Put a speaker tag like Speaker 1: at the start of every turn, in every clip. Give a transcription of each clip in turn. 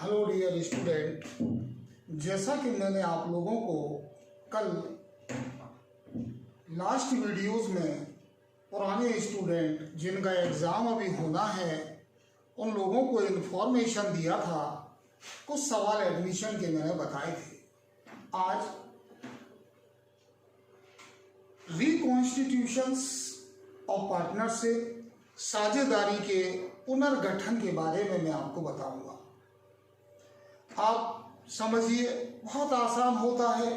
Speaker 1: Hello dear student, जैसा कि मैंने आप लोगों को कल लास्ट वीडियोस में पुराने स्टूडेंट जिनका एग्ज़ाम अभी होना है उन लोगों को इन्फॉर्मेशन दिया था, कुछ सवाल एडमिशन के मैंने बताए थे। आज रिकॉन्स्टिट्यूशंस ऑफ पार्टनरशिप, साझेदारी के पुनर्गठन के बारे में मैं आपको बताऊंगा। आप समझिए, बहुत आसान होता है।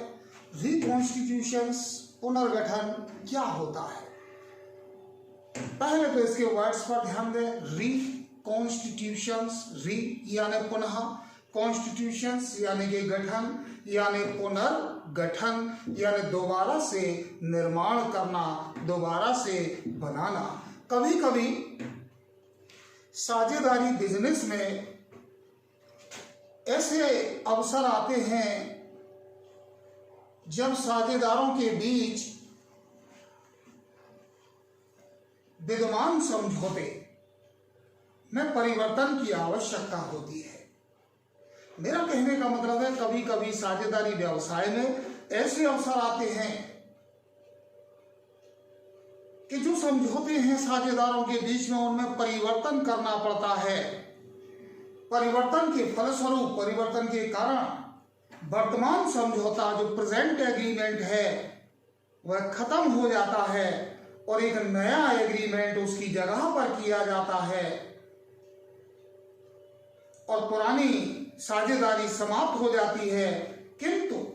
Speaker 1: रिकॉन्स्टिट्यूशंस, पुनर्गठन क्या होता है? पहले तो इसके वर्ड्स पर ध्यान दें। रिकॉन्स्टिट्यूशंस, री यानी पुनः, कॉन्स्टिट्यूशंस यानी कि गठन, यानी पुनर्गठन, यानी दोबारा से निर्माण करना, दोबारा से बनाना। कभी कभी साझेदारी बिजनेस में ऐसे अवसर आते हैं जब साझेदारों के बीच विद्यमान समझौते में परिवर्तन की आवश्यकता होती है। मेरा कहने का मतलब है, कभी कभी साझेदारी व्यवसाय में ऐसे अवसर आते हैं कि जो समझौते हैं साझेदारों के बीच में, उनमें परिवर्तन करना पड़ता है। परिवर्तन के फलस्वरूप, परिवर्तन के कारण वर्तमान समझौता जो प्रेजेंट एग्रीमेंट है वह खत्म हो जाता है और एक नया एग्रीमेंट उसकी जगह पर किया जाता है और पुरानी साझेदारी समाप्त हो जाती है, किंतु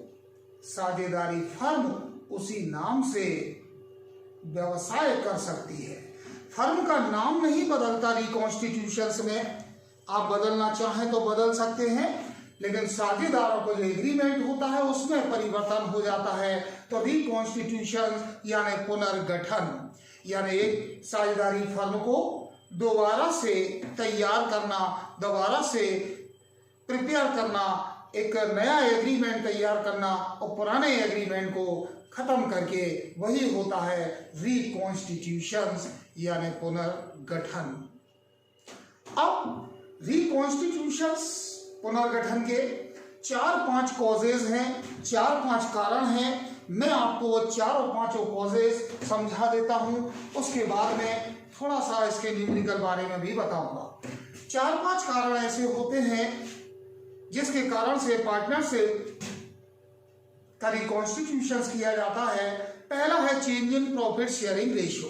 Speaker 1: साझेदारी फर्म उसी नाम से व्यवसाय कर सकती है। फर्म का नाम नहीं बदलता रिकॉन्स्टिट्यूशंस में। आप बदलना चाहें तो बदल सकते हैं, लेकिन साझेदारों को जो एग्रीमेंट होता है उसमें परिवर्तन हो जाता है। तो रिकॉन्स्टिट्यूशन यानी पुनर्गठन, यानी एक साझेदारी फर्म को दोबारा से तैयार करना, दोबारा से प्रिपेयर करना, एक नया एग्रीमेंट तैयार करना और पुराने एग्रीमेंट को खत्म करके, वही होता है रिकॉन्स्टिट्यूशंस यानी पुनर्गठन। अब रिकॉन्स्टिट्यूशंस, पुनर्गठन के 4-5 कॉजेज हैं, 4-5 कारण हैं। मैं आपको वो 4-5 कॉजेज समझा देता हूं, उसके बाद में थोड़ा सा इसके न्यूमेरिकल बारे में भी बताऊंगा। 4-5 कारण ऐसे होते हैं जिसके कारण से पार्टनरशिप का रिकॉन्स्टिट्यूशंस किया जाता है। पहला है change in profit sharing ratio,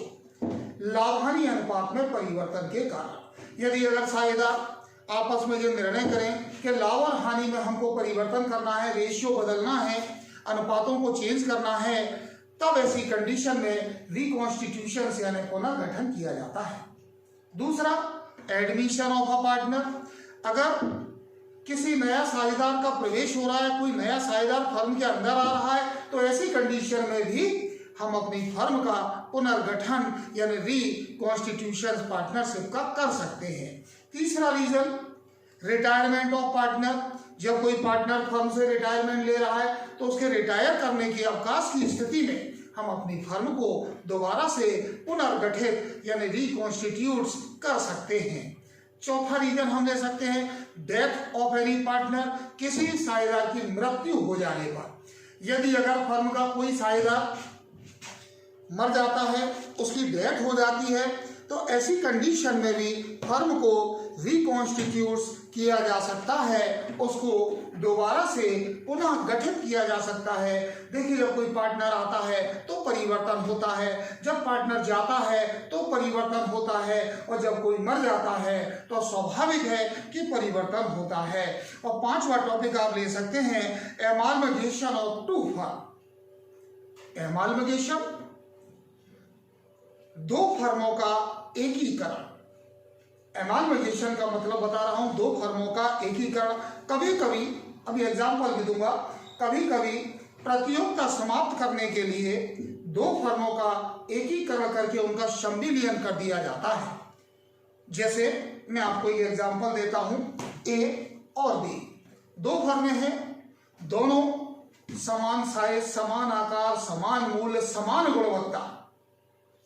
Speaker 1: लाभ हानि अनुपात में परिवर्तन के कारण। यदि अगर साझेदार आपस में जो निर्णय करें कि लाभ और हानि में हमको परिवर्तन करना है, रेशियो बदलना है, अनुपातों को चेंज करना है, तब ऐसी कंडीशन में रिकॉन्स्टिट्यूशंस यानी पुनर्गठन किया जाता है। दूसरा, एडमिशन ऑफ अ पार्टनर। अगर किसी नया साझेदार का प्रवेश हो रहा है, कोई नया साझेदार फर्म के अंदर आ रहा है, तो ऐसी कंडीशन में भी हम अपनी फर्म का पुनर्गठन यानी रिकॉन्स्टिट्यूशन पार्टनरशिप का कर सकते हैं। तीसरा रीजन, रिटायरमेंट ऑफ पार्टनर। जब कोई पार्टनर फर्म से रिटायरमेंट ले रहा है तो उसके रिटायर करने के अवकाश की स्थिति में हम अपनी फर्म को दोबारा से पुनर्गठित यानी रिकॉन्स्टिट्यूट कर सकते हैं। चौथा रीजन हम ले सकते हैं, डेथ ऑफ एनी पार्टनर। किसी साझेदार की मृत्यु हो जाने पर, यदि अगर फर्म का कोई साझेदार मर जाता है, उसकी डेथ हो जाती है, तो ऐसी कंडीशन में भी फर्म को रिकॉन्स्टिट्यूट किया जा सकता है, उसको दोबारा से पुनः गठित किया जा सकता है। देखिए, जब कोई पार्टनर आता है तो परिवर्तन होता है, जब पार्टनर जाता है तो परिवर्तन होता है, और जब कोई मर जाता है तो स्वाभाविक है कि परिवर्तन होता है। और 5वां टॉपिक आप ले सकते हैं, एमालगमेशन ऑफ टू फर्म। एमालगमेशन, दो फर्मों का एकीकरण। एमालगमेशन का मतलब बता रहा हूं, दो फर्मों का एकीकरण। कभी कभी, अभी एग्जांपल भी दूंगा, कभी कभी प्रतियोगिता समाप्त करने के लिए दो फर्मों का एकीकरण करके उनका संविलियन कर दिया जाता है। जैसे मैं आपको एक एग्जांपल देता हूं, ए और बी दो फर्में हैं, दोनों समान साइज, समान आकार, समान मूल्य, समान गुणवत्ता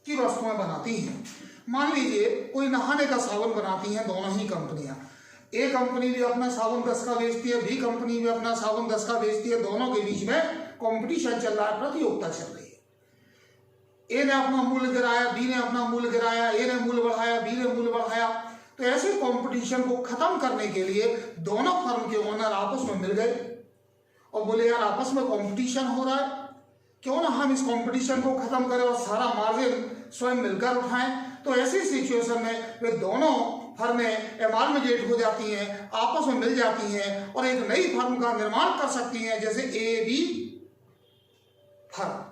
Speaker 1: की वस्तुएं बनाती हैं। मान लीजिए कोई नहाने का साबुन बनाती हैं दोनों ही कंपनियां। ए कंपनी भी अपना साबुन 10 का बेचती है, बी कंपनी भी अपना साबुन 10 का बेचती है, दोनों के बीच में कंपटीशन चल रहा है, प्रतियोगिता चल रही है। ए ने अपना मूल्य गिराया, बी ने अपना मूल्य गिराया, ए ने मूल्य बढ़ाया, बी ने मूल्य बढ़ाया। तो ऐसे कंपटीशन को खत्म करने के लिए दोनों फर्म के ओनर आपस में मिल गए और बोले यार आपस में कंपटीशन हो रहा है, क्यों ना हम इस कंपटीशन को खत्म करें और सारा मार्जिन स्वयं मिलकर उठाएं। तो ऐसी सिचुएशन में वे दोनों फर्में एमालगेट हो जाती हैं, आपस में मिल जाती हैं और एक नई फर्म का निर्माण कर सकती हैं, जैसे ए बी फर्म।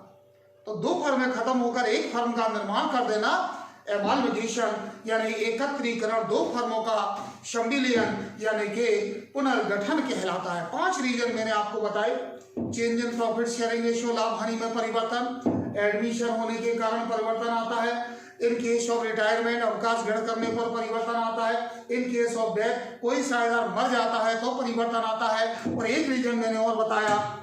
Speaker 1: तो दो फर्में खत्म होकर एक फर्म का निर्माण कर देना एमालगेशन यानी एकत्रीकरण, दो फर्मों का सम्मिलन यानी कि पुनर्गठन कहलाता है। 5 रीजन मैंने आपको बताए। Change in profit sharing ratio, लाभ हानि में परिवर्तन, एडमिशन होने के कारण परिवर्तन आता है, इन केस ऑफ रिटायरमेंट अवकाश ग्रहण करने पर परिवर्तन आता है, इन केस ऑफ डेथ कोई साझेदार मर जाता है तो परिवर्तन आता है। और एक रीजन मैंने और बताया,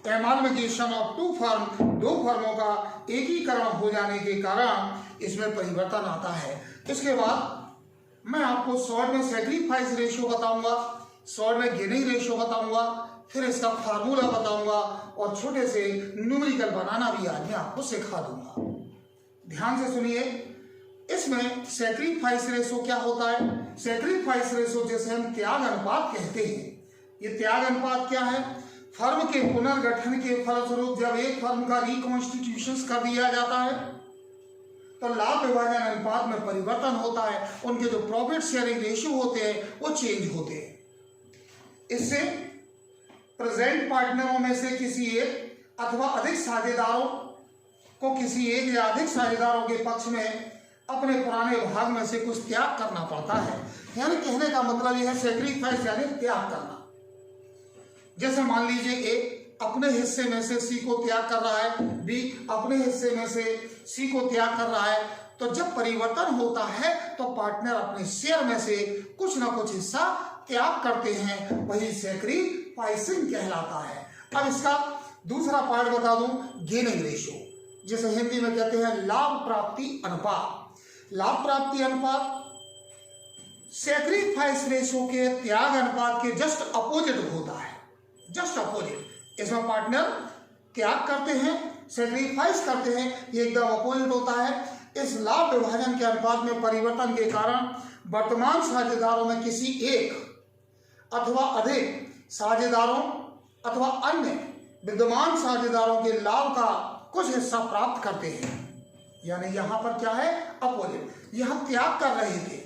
Speaker 1: एमालगेशन ऑफ टू फर्म, दो फर्मों का एकीकरण हो जाने के कारण इसमें परिवर्तन आता है। इसके बाद मैं आपको शॉर्ट में सैक्रिफाइस रेशियो बताऊंगा, शॉर्ट में गेनिंग रेशियो बताऊंगा, फिर इसका फार्मूला बताऊंगा और छोटे से न्यूमेरिकल बनाना भी आज मैं आपको सिखा दूंगा। ध्यान से सुनिए। इसमें सैक्रिफाइस रेशियो क्या होता है? सैक्रिफाइस रेशियो जैसे हम त्याग अनुपात कहते हैं। ये त्याग अनुपात क्या है? फर्म के पुनर्गठन के फलस्वरूप जब एक फर्म का रिकॉन्स्टिट्यूशन कर दिया जाता है तो लाभ विभाजन अनुपात में परिवर्तन होता है, उनके जो प्रॉफिट शेयरिंग रेशियो होते हैं वो चेंज होते हैं। इससे प्रेजेंट पार्टनरों में से किसी एक अथवा अधिक साझेदारों को किसी एक या अधिक साझेदारों के पक्ष में अपने पुराने भाग में से कुछ त्याग करना पड़ता है। यानी कहने का मतलब यह है सैक्रिफाइस यानी त्याग करना। जैसे मान लीजिए ए अपने हिस्से में से सी को त्याग कर रहा है, बी अपने हिस्से में से सी को त्याग कर रहा है, तो जब परिवर्तन होता है तो पार्टनर अपने शेयर में से कुछ ना कुछ हिस्सा त्याग करते हैं, वही सैक्रिफाइसिंग कहलाता है। अब इसका दूसरा पार्ट बता दूं, गेनिंग रेशियो, जिसे हिंदी में कहते हैं लाभ प्राप्ति अनुपात। लाभ प्राप्ति अनुपात सैक्रिफाइस रेशियो के त्याग अनुपात के जस्ट अपोजिट होता है, जस्ट अपोजिट। इसमें पार्टनर त्याग करते हैं, सैक्रिफाइस करते हैं, ये एकदम अपोजिट होता है। इस लाभ विभाजन के अनुपात में परिवर्तन के कारण वर्तमान साझेदारों में किसी एक अथवा अधिक साझेदारों अथवा अन्य विद्यमान साझेदारों के लाभ का कुछ हिस्सा प्राप्त करते हैं। यानी यहां पर क्या है? अपोजिट। यहां त्याग कर रहे थे,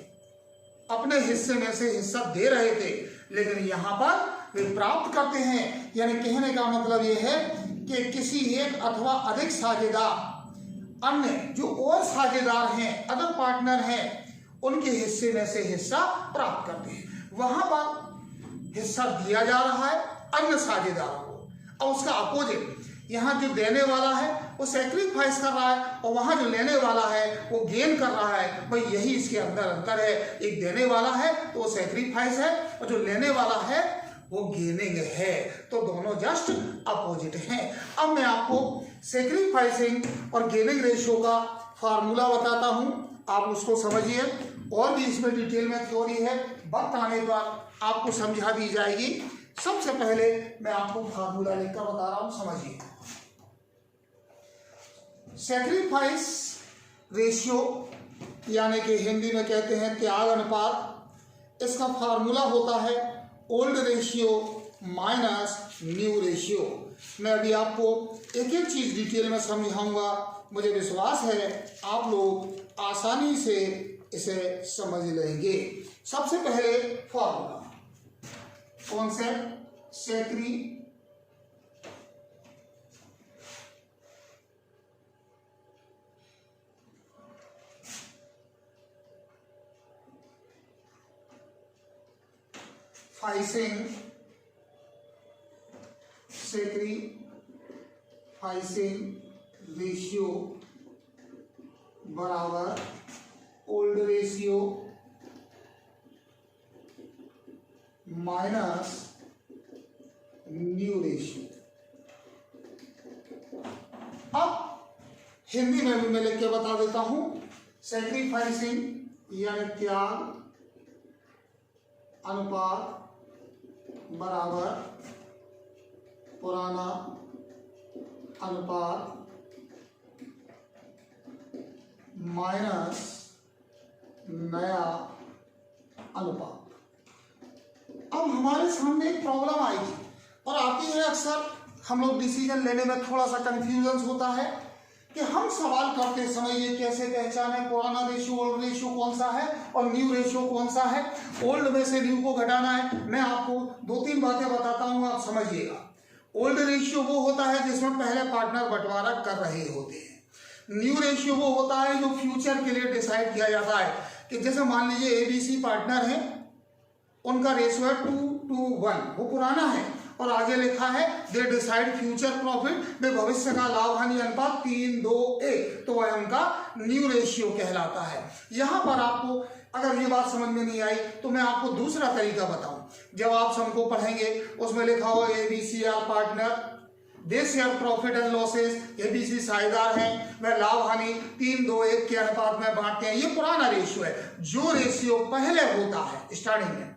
Speaker 1: अपने हिस्से में से हिस्सा दे रहे थे, लेकिन यहां पर वे प्राप्त करते हैं। यानी कहने का मतलब यह है कि किसी एक अथवा अधिक साझेदार अन्य जो और साझेदार हैं, अदर पार्टनर हैं, उनके हिस्से में से हिस्सा प्राप्त करते हैं। वहां पर हिस्सा दिया जा रहा है अन्य साझेदारों को, और उसका अपोजिट यहाँ जो देने वाला है वो सैक्रिफाइस कर रहा है और वहां जो लेने वाला है वो गेन कर रहा है। भाई यही इसके अंदर अंतर है। एक देने वाला है तो वो सैक्रिफाइस है और जो लेने वाला है वो गेनिंग है। तो दोनों जस्ट अपोजिट हैं। अब मैं आपको सैक्रिफाइसिंग और गेनिंग रेशियो का फार्मूला बताता हूं, आप उसको समझिए। और भी इसमें डिटेल में थ्योरी है, वक्त आने पर आपको समझा दी जाएगी। सबसे पहले मैं आपको फार्मूला लिखकर बता रहा हूं, समझिए। सैक्रिफाइस रेशियो यानी कि हिंदी में कहते हैं त्याग अनुपात, इसका फार्मूला होता है old ratio minus new ratio. मैं अभी आपको एक एक चीज डिटेल में समझाऊंगा। मुझे विश्वास है आप लोग आसानी से इसे समझ लेंगे। सबसे पहले formula concept sacrifice sacrificing ratio बराबर old ratio minus new ratio. अब हिंदी में भी मैं लिख के बता देता हूं। सैक्रिफाइसिंग यानी त्याग अनुपात बराबर पुराना अनुपात माइनस नया अनुपात। अब हमारे सामने एक प्रॉब्लम आएगी और आती है अक्सर, हम लोग डिसीजन लेने में थोड़ा सा कंफ्यूजन होता है कि हम सवाल करते समय ये कैसे पहचाने पुराना रेशियो ओल्ड रेशियो कौन सा है और न्यू रेशियो कौन सा है। ओल्ड में से न्यू को घटाना है। मैं आपको 2-3 बातें बताता हूं, आप समझिएगा। ओल्ड रेशियो वो होता है जिसमें पहले पार्टनर बंटवारा कर रहे होते हैं। न्यू रेशियो वो होता है जो फ्यूचर के लिए डिसाइड किया जाता है कि जैसे मान लीजिए ABC पार्टनर है, उनका रेशियो है 2:1, वो पुराना है और आगे लिखा है दे डिसाइड फ्यूचर प्रॉफिट में भविष्य का लाभ हानि अनुपात 3:2:1, तो वह उनका न्यू रेशियो कहलाता है। यहां पर आपको अगर ये बात समझ में नहीं आई तो मैं आपको दूसरा तरीका बताऊं। जब आप सम को पढ़ेंगे उसमें लिखा हो ABC are partner, they share profit and losses, ABC साझेदार हैं, वह लाभ हानि 3:2:1 के अनुपात में बांटते हैं। ये पुराना रेशियो है। जो रेशियो पहले होता है स्टार्टिंग में,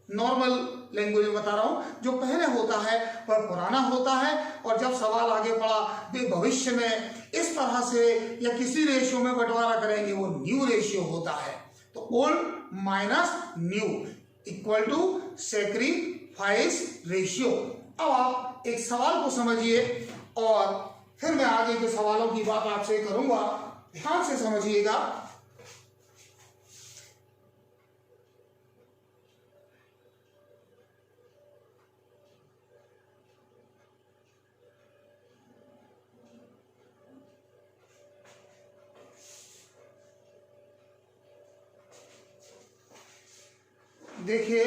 Speaker 1: नॉर्मल लैंग्वेज में बता रहा हूं, जो पहले होता है वह पुराना होता है और जब सवाल आगे बढ़ा भविष्य में इस तरह से या किसी रेशियो में बंटवारा करेंगे वो न्यू रेशियो होता है। तो old minus new equal to sacrifice ratio. अब आप एक सवाल को समझिए और फिर मैं आगे के सवालों की बात आपसे करूंगा, ध्यान से समझिएगा। देखिए,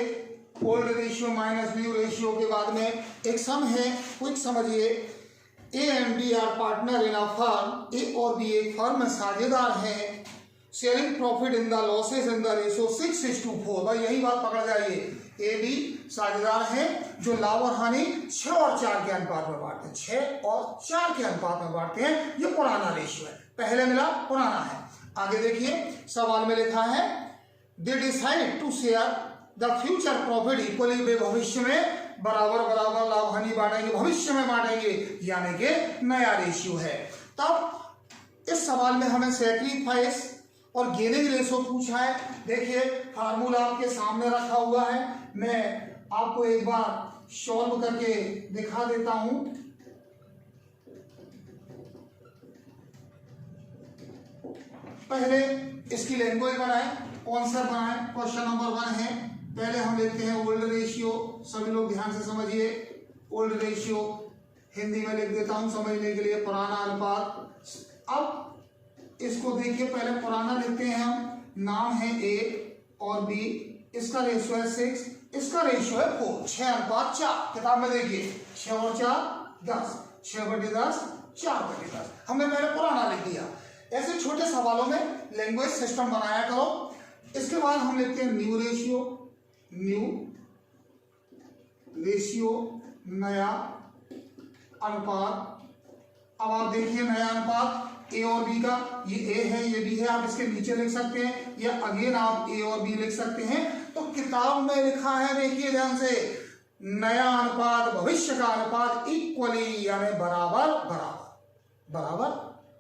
Speaker 1: old ratio minus new ratio के बाद में एक सम है, क्विक समझिए। A and B are partner in a firm, A और बी एक फर्म में साझेदार हैं, sharing profit in the losses in the ratio 6:4। भाई यही बात पकड़ जाइए, ए बी साझेदार हैं जो लाभ और हानि 6 और 4 के अनुपात में बांटते हैं, 6 और 4 के अनुपात में बांटते हैं। ये पुराना रेशियो है, पहले मिला पुराना है। आगे देखिए सवाल में लिखा है they decide to share the future profit equally, वे भविष्य में बराबर बराबर लाभ हानि बांटेंगे, भविष्य में बांटेंगे, यानी कि नया रेशियो है। तब इस सवाल में हमें सैक्रिफाइस और गेनिंग रेशियो पूछा है। देखिए फार्मूला आपके सामने रखा हुआ है, मैं आपको एक बार सॉल्व करके दिखा देता हूं। पहले इसकी लैंग्वेज बनाए, कॉन्सेप्ट बनाए। क्वेश्चन नंबर 1 है, पहले हम लेते हैं ओल्ड रेशियो। सभी लोग ध्यान से समझिए, ओल्ड रेशियो हिंदी में लिख देता हूं समझने के लिए, पुराना अनुपात। अब इसको देखिए, पहले पुराना लिखते हैं हम, नाम है ए और बी, इसका रेशियो है 6, इसका रेशियो है 4, 6:4। किताब में देखिए 6 और 4 10, 6/10 4/10। हमने पहले पुराना लिख दिया। ऐसे छोटे सवालों में लैंग्वेज सिस्टम बनाया करो। इसके बाद हम लिखते हैं न्यू रेशियो, न्यू रेशियो नया अनुपात। अब आप देखिए नया अनुपात ए और बी का, ये ए है ये बी है, आप इसके नीचे लिख सकते हैं या अगेन आप ए और बी लिख सकते हैं। तो किताब में लिखा है, देखिए ध्यान से, नया अनुपात भविष्य का अनुपात इक्वली, यानी बराबर बराबर। बराबर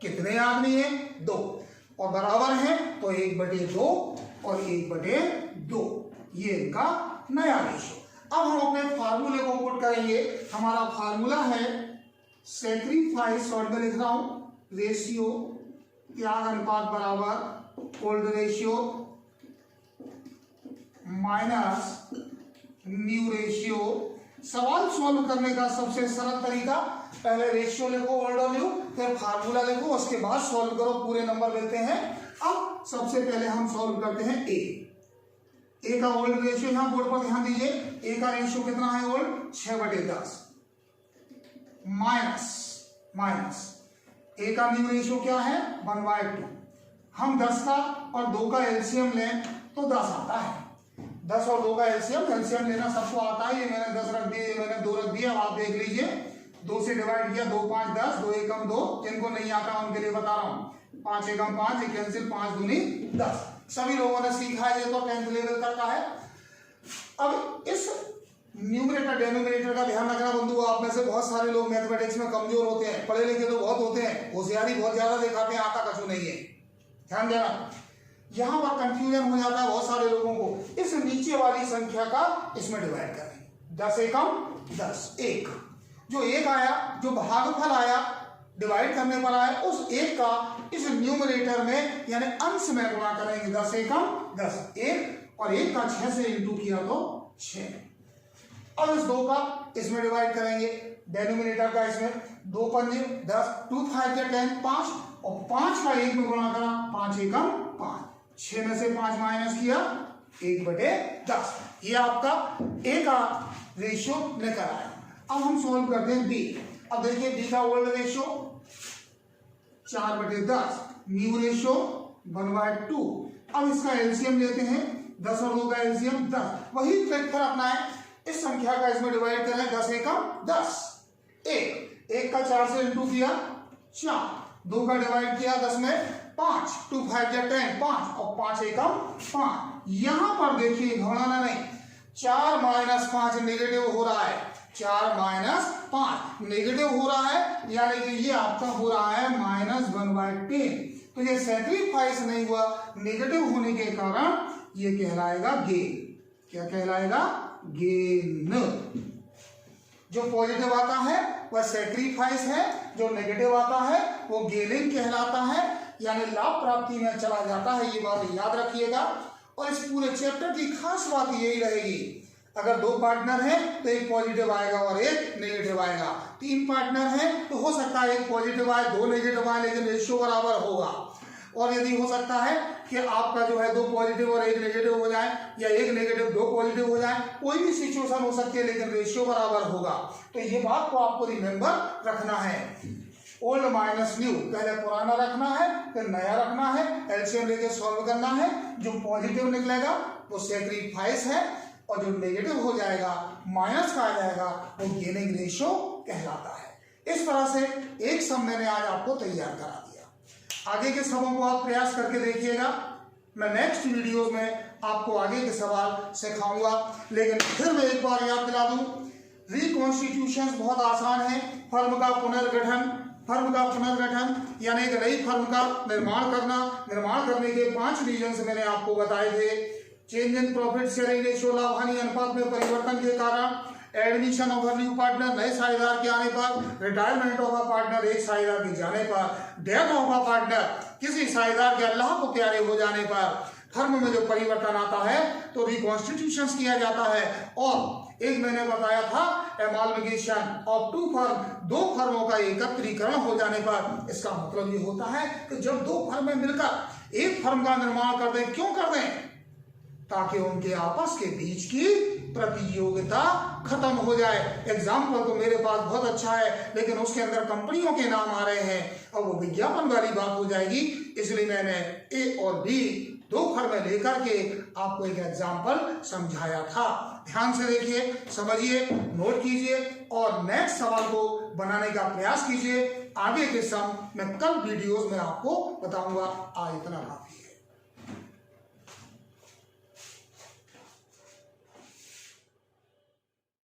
Speaker 1: कितने आदमी हैं? 2, और बराबर है तो 1/2 और 1/2, ये इनका नया रेशियो। अब हम अपने फार्मूले को पुट करेंगे। हमारा फार्मूला है सैक्रिफाइस, शॉर्ट में लिख रहा हूं, रेशियो त्याग अनुपात बराबर old ratio minus new ratio. सवाल सॉल्व करने का सबसे सरल तरीका, पहले रेशियो लिखो ओल्ड और न्यू, फिर फार्मूला लिखो, उसके बाद सॉल्व करो, पूरे नंबर मिलते हैं। अब सबसे पहले हम सॉल्व करते हैं ए का ओल्ड रेशियो, यहां बोर्ड पर ध्यान दीजिए, ए का रेशियो कितना है ओल्ड? 6/10 माइनस ए का न्यू रेशियो क्या है? 1/2। हम 10 का और 2 का एलसीएम लें तो 10 आता है। 10 और 2 का एलसीएम लेना सबको आता है। ये मैंने 10 रख दिए, मैंने 2 रख दिया, आप देख लीजिए। 2 से डिवाइड किया, 2 5 10, 2 एकम 2। जिनको नहीं आता उनके लिए बता रहा हूं, 5 एकम 5, ये कैंसिल, 5 दूनी 10। सभी लोगों ने सीखा है, ये तो 10th लेवल तक का है। अब इस न्यूमरेटर डेनोमिनेटर का ध्यान रखना बंधु। आप में से बहुत सारे लोग मैथमेटिक्स में कमजोर होते हैं, पढ़े लिखे तो बहुत होते हैं, होशियारी बहुत ज्यादा दिखाते हैं, आता कछु नहीं है। ध्यान देना, यहां पर कंफ्यूजन हो जाता है बहुत सारे लोगों को। इस नीचे वाली संख्या का इसमें डिवाइड करें, 10 एकम 10, 1 जो 1 आया, जो भागफल आया डिवाइड करने पर आया, उस 1 का इस न्यूमरेटर में यानी अंश में गुणा करेंगे। 10 एकम 10, 1 और 1 का 6 से इंटू किया तो 6। अब इस 2 का इसमें डिवाइड करेंगे, डेनोमिनेटर का इसमें 2 पंजे 10, 2 5 10, 5 और 5 का 1 में गुणा करा, 5 एकम 5, 6 में से 5 माइनस किया 1/10। ये आपका ए का रेशियो निकल आया। अब हम सॉल्व करते हैं बी। अब देखिए बी का ओल्ड रेशियो 4/10, न्यू रेशियो 1/2। अब इसका एलसीएम लेते हैं, 10 और 2 का एलसीएम 10। वही ट्रिक फिर अपनाएं, इस संख्या का इसमें डिवाइड करें, 10 एकम 10, 1 का 4 से इंटू किया 4, 2 का डिवाइड किया 10 में 5, 2 5 10, 5 और 5 एकम 5। यहां पर देखिए घबराना नहीं, 4 - 5 नेगेटिव हो रहा है, 4 - 5 नेगेटिव हो रहा है, यानी कि ये आपका हो रहा है -1/10। तो ये सैक्रिफाइस नहीं हुआ, नेगेटिव होने के कारण ये कहलाएगा गेन। क्या कहलाएगा? गेन। जो पॉजिटिव आता है वह सैक्रिफाइस है, जो नेगेटिव आता है वो गेनिंग कहलाता है, यानी लाभ प्राप्ति में चला जाता है। ये बात याद रखिएगा। और इस पूरे चैप्टर की खास बात यही रहेगी, अगर 2 पार्टनर हैं तो एक पॉजिटिव आएगा और एक नेगेटिव आएगा। 3 पार्टनर हैं तो हो सकता है एक पॉजिटिव आए 2 नेगेटिव आए, लेकिन रेशियो बराबर होगा। और यदि हो सकता है कि आपका जो है 2 पॉजिटिव और 1 नेगेटिव हो जाए, या 1 नेगेटिव 2 पॉजिटिव हो जाए, कोई भी सिचुएशन हो सकती है, लेकिन रेशियो बराबर होगा। तो ये बात को आपको रिमेंबर रखना है। ओल्ड माइनस न्यू, पहले पुराना रखना है फिर नया रखना है, एलसीएम लेके सॉल्व करना है। जो पॉजिटिव निकलेगा वो सैक्रिफाइस है, और जो नेगेटिव हो जाएगा माइनस का आ जाएगा वो गेनिंग रेशियो कहलाता है। इस तरह से एक सम मैंने आज आपको तैयार करा दिया। आगे के समों को आप प्रयास करके देखिएगा। मैं नेक्स्ट वीडियो में आपको आगे के सवाल सिखाऊंगा, लेकिन फिर मैं एक बार याद दिला दूं, रिकॉन्स्टिट्यूशन बहुत आसान है। फर्म का पुनर्गठन यानी एक नई फर्म का निर्माण करना। निर्माण करने के 5 रीजन मैंने आपको बताए थे। Change in profit sharing ratio, लाभ हानि अनुपात में परिवर्तन के कारण, admission of a new partner, नए साझेदार के आने पर, रिटायरमेंट ऑफ अ पार्टनर, एक साझेदार के जाने पर, डेथ ऑफ अ पार्टनर, किसी साझेदार के अल्लाह को प्यारे हो जाने पर फर्म में जो परिवर्तन आता है तो रिकॉन्स्टिट्यूशन किया जाता है। और एक मैंने बताया था एमाल्गमेशन ऑफ 2 फर्म, 2 फर्मों का एकत्रीकरण हो जाने पर। इसका मतलब ये होता है कि जब 2 फर्में मिलकर एक फर्म का निर्माण कर दें, क्यों कर दें? ताकि उनके आपस के बीच की प्रतियोगिता खत्म हो जाए। एग्जाम्पल तो मेरे पास बहुत अच्छा है, लेकिन उसके अंदर कंपनियों के नाम आ रहे हैं और वो विज्ञापन वाली बात हो जाएगी। इसलिए मैंने ए और बी 2 फर्में लेकर के आपको एक एग्जाम्पल समझाया था। ध्यान से देखिए, समझिए, नोट कीजिए और नेक्स्ट सवाल को बनाने का प्रयास कीजिए। आगे के सम मैं कल वीडियोस में आपको बताऊंगा। आज इतना काफी है।